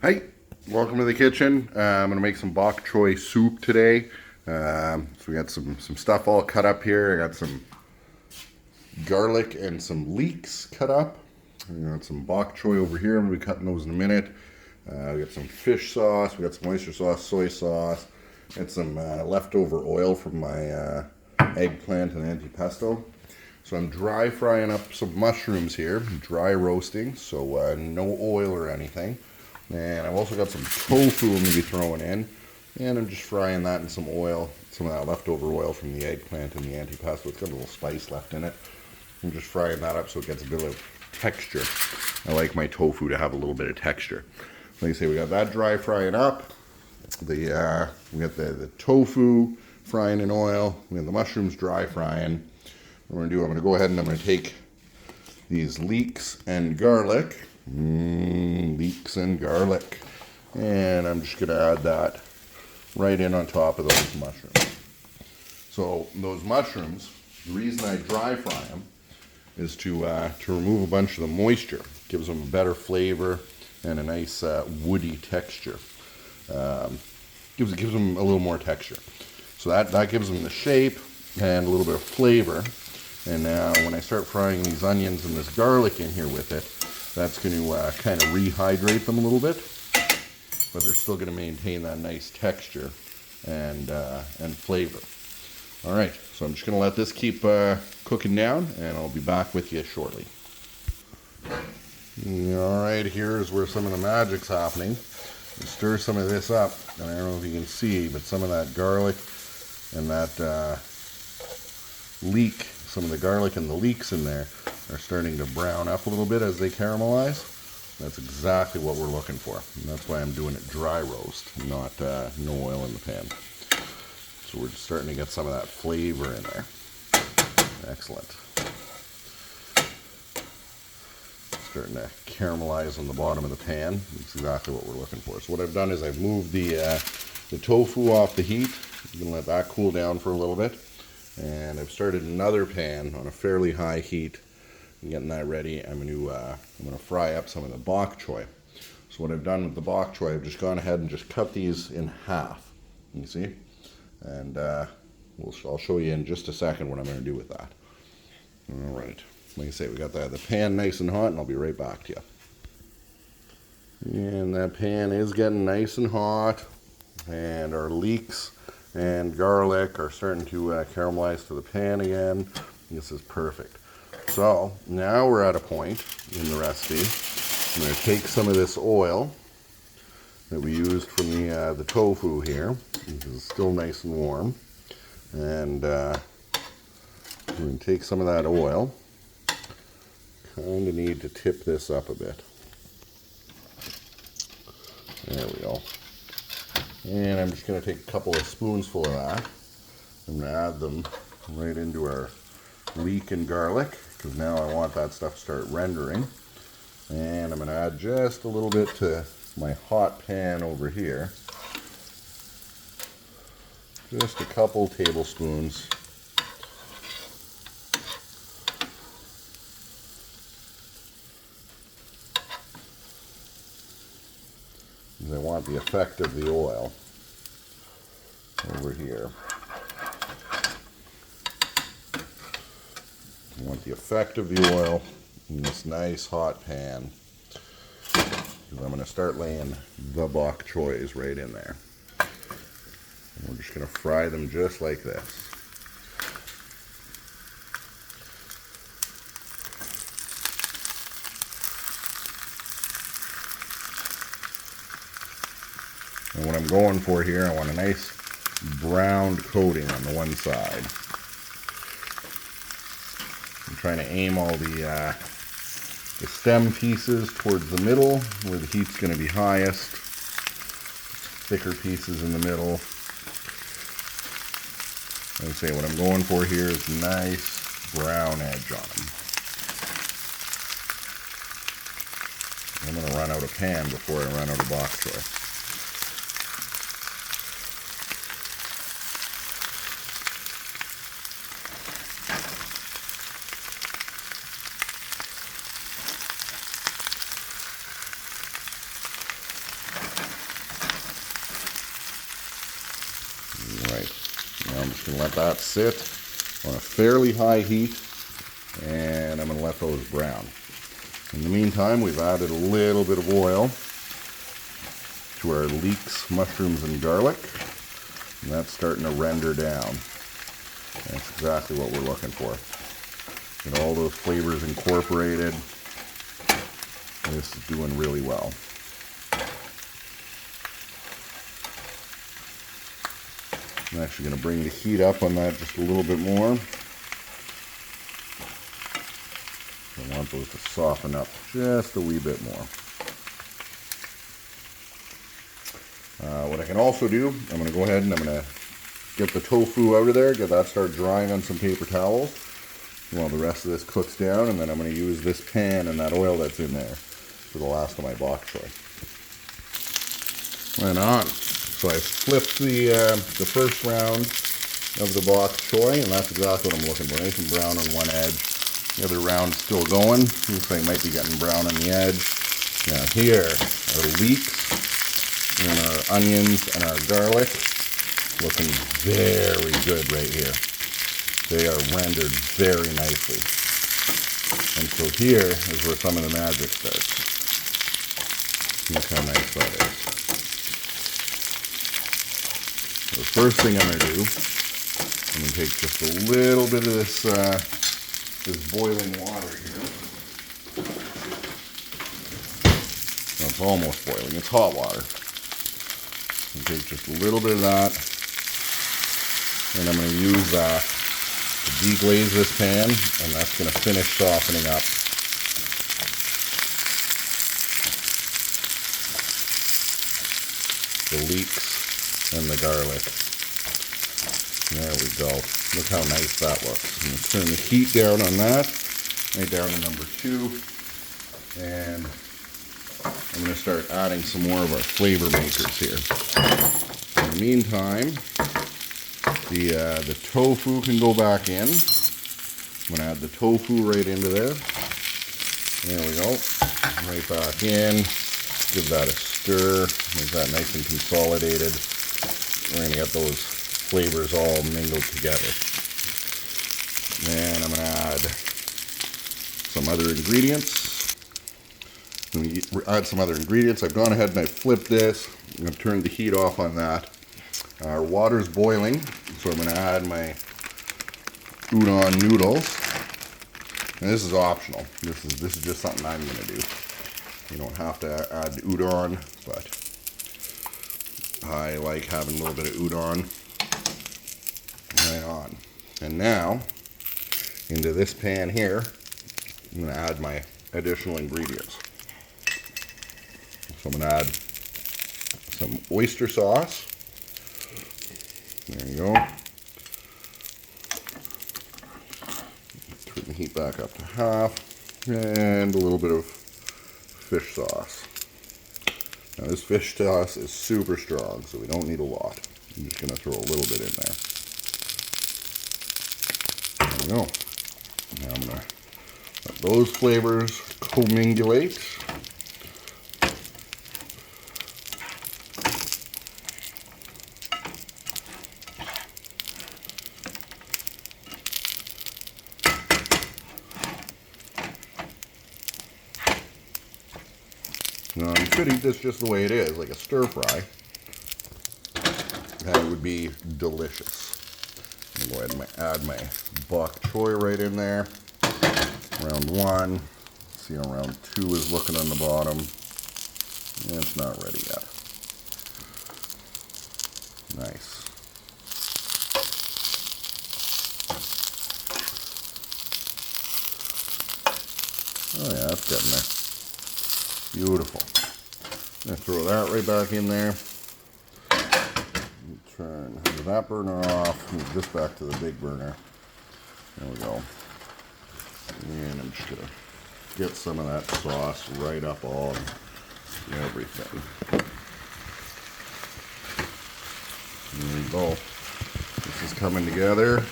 Hi, welcome to the kitchen. I'm gonna make some bok choy soup today. So we got some stuff all cut up here. I got some garlic and some leeks cut up. I got some bok choy over here. I'm gonna be cutting those in a minute. We got some fish sauce. We got some oyster sauce, soy sauce. Got some leftover oil from my eggplant and antipesto. So I'm dry frying up some mushrooms here, dry roasting, so no oil or anything. And I've also got some tofu I'm going to be throwing in. And I'm just frying that in some oil, some of that leftover oil from the eggplant and the antipesto. It's got a little spice left in it. I'm just frying that up so it gets a bit of texture. I like my tofu to have a little bit of texture. Like I say, we got that dry frying up. We got the tofu frying in oil. We got the mushrooms dry frying. What I'm going to go ahead and I'm going to take these leeks and garlic. Leeks and garlic. And I'm just going to add that right in on top of those mushrooms. So those mushrooms, the reason I dry fry them is to remove a bunch of the moisture. Gives them a better flavor and a nice woody texture. Gives them a little more texture. So that gives them the shape and a little bit of flavor. And now when I start frying these onions and this garlic in here with it, that's going to kind of rehydrate them a little bit, but they're still going to maintain that nice texture and flavor. All right, so I'm just going to let this keep cooking down, and I'll be back with you shortly. All right, here's where some of the magic's happening. You stir some of this up, and I don't know if you can see, but some of that garlic and that leek, some of the garlic and the leeks in there are starting to brown up a little bit as they caramelize. That's exactly what we're looking for. And that's why I'm doing it dry roast, not no oil in the pan. So we're starting to get some of that flavor in there. Excellent. Starting to caramelize on the bottom of the pan. That's exactly what we're looking for. So what I've done is I've moved the tofu off the heat. You can let that cool down for a little bit. And I've started another pan on a fairly high heat. I'm getting that ready. I'm going to fry up some of the bok choy. So what I've done with the bok choy, I've just gone ahead and just cut these in half. You see? And I'll show you in just a second what I'm going to do with that. All right. Like I say, we got the pan nice and hot, and I'll be right back to you. And that pan is getting nice and hot, and our leeks and garlic are starting to caramelize to the pan again. This is perfect. So now we're at a point in the recipe. I'm going to take some of this oil that we used from the tofu here, because it's still nice and warm, and we're going to take some of that oil. Kind of need to tip this up a bit. There we go. And I'm just going to take a couple of spoonsful of that. I'm going to add them right into our leek and garlic, because now I want that stuff to start rendering. And I'm going to add just a little bit to my hot pan over here. Just a couple tablespoons. I want the effect of the oil over here. I want the effect of the oil in this nice hot pan. I'm going to start laying the bok choys right in there. And we're just going to fry them just like this. And what I'm going for here, I want a nice browned coating on the one side. I'm trying to aim all the stem pieces towards the middle, where the heat's going to be highest. Thicker pieces in the middle. Like I say, what I'm going for here is nice brown edge on them. I'm going to run out of pan before I run out of bok choy. I'm just going to let that sit on a fairly high heat, and I'm going to let those brown. In the meantime, we've added a little bit of oil to our leeks, mushrooms, and garlic, and that's starting to render down. That's exactly what we're looking for. Get all those flavors incorporated. This is doing really well. I'm actually going to bring the heat up on that just a little bit more. I want those to soften up just a wee bit more. What I can also do, I'm going to go ahead and I'm going to get the tofu out of there, get that started drying on some paper towels while the rest of this cooks down, and then I'm going to use this pan and that oil that's in there for the last of my bok choy. Right on. So I flipped the first round of the bok choy, and that's exactly what I'm looking for. Nice and brown on one edge. The other round's still going. Looks like it might be getting brown on the edge. Now here are leeks and our onions and our garlic. Looking very good right here. They are rendered very nicely. And so here is where some of the magic starts. Look how nice that is. So the first thing I'm going to do, I'm going to take just a little bit of this boiling water here. Well, it's almost boiling. It's hot water. I'm going to take just a little bit of that, and I'm going to use that to deglaze this pan, and that's going to finish softening up. The leeks and the garlic. There we go. Look how nice that looks. I'm going to turn the heat down on that, right down to number 2, and I'm going to start adding some more of our flavor makers here. In the meantime, the tofu can go back in. I'm going to add the tofu right into there. There we go. Right back in. Give that a stir. Make that nice and consolidated. We're going to get those flavors all mingled together. And I'm going to add some other ingredients. Let me add some other ingredients. I've gone ahead and I've flipped this. I'm going to turn the heat off on that. Our water's boiling, so I'm going to add my udon noodles. And this is optional. This is just something I'm going to do. You don't have to add udon, but I like having a little bit of udon. Right on. And now, into this pan here, I'm going to add my additional ingredients. So I'm going to add some oyster sauce. There you go. Turn the heat back up to half. And a little bit of fish sauce. Now this fish sauce is super strong, so we don't need a lot. I'm just going to throw a little bit in there. There we go. Now I'm going to let those flavors commingulate. Now, you could eat this just the way it is, like a stir fry, and it would be delicious. I'm going to go ahead and add my bok choy right in there. Round 1. See how round 2 is looking on the bottom. It's not ready yet. Nice. Oh yeah, that's getting there. Beautiful. I'm going to throw that right back in there. Turn that burner off. Move this back to the big burner. There we go. And I'm just going to get some of that sauce right up on everything. There we go. This is coming together.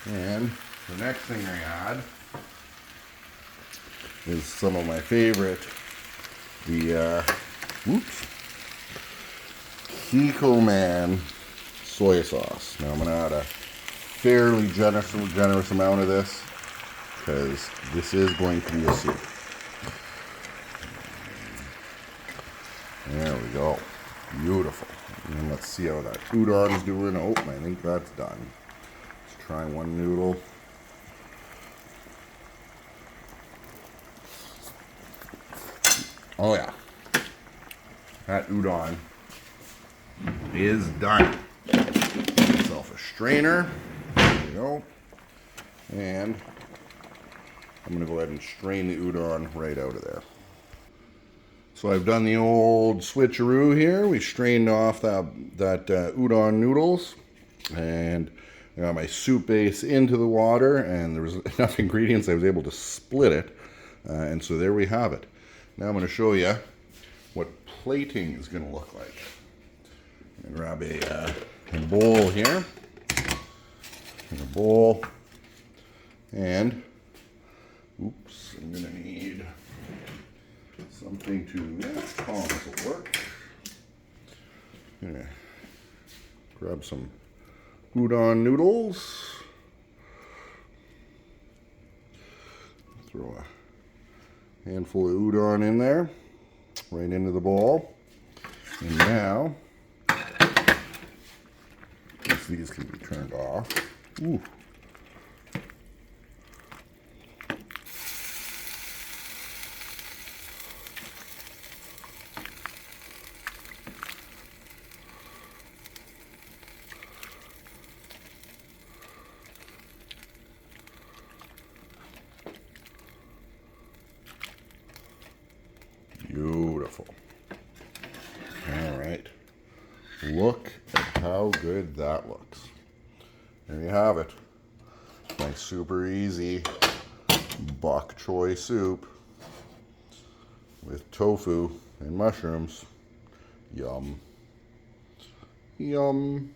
And the next thing I add is some of my favorite the Kikkoman soy sauce. Now I'm going to add a fairly generous amount of this because this is going to be a soup. There we go. Beautiful. And let's see how that udon is doing. Oh, I think that's done. Let's try one noodle. Oh yeah. That udon is done. Get myself a strainer. There we go. And I'm going to go ahead and strain the udon right out of there. So I've done the old switcheroo here. We strained off that udon noodles, and I got my soup base into the water, and there was enough ingredients I was able to split it, and so there we have it. Now I'm going to show you what plating is going to look like. I'm going to grab a bowl here, and oops, I'm going to need something to, tongs will work. I'm gonna grab some udon noodles. Throw a handful of udon in there, right into the bowl. And now, these can be turned off. Ooh. Beautiful. All right. Look at how good that looks. There you have it. My super easy Bok Choy soup with tofu and mushrooms. Yum. Yum.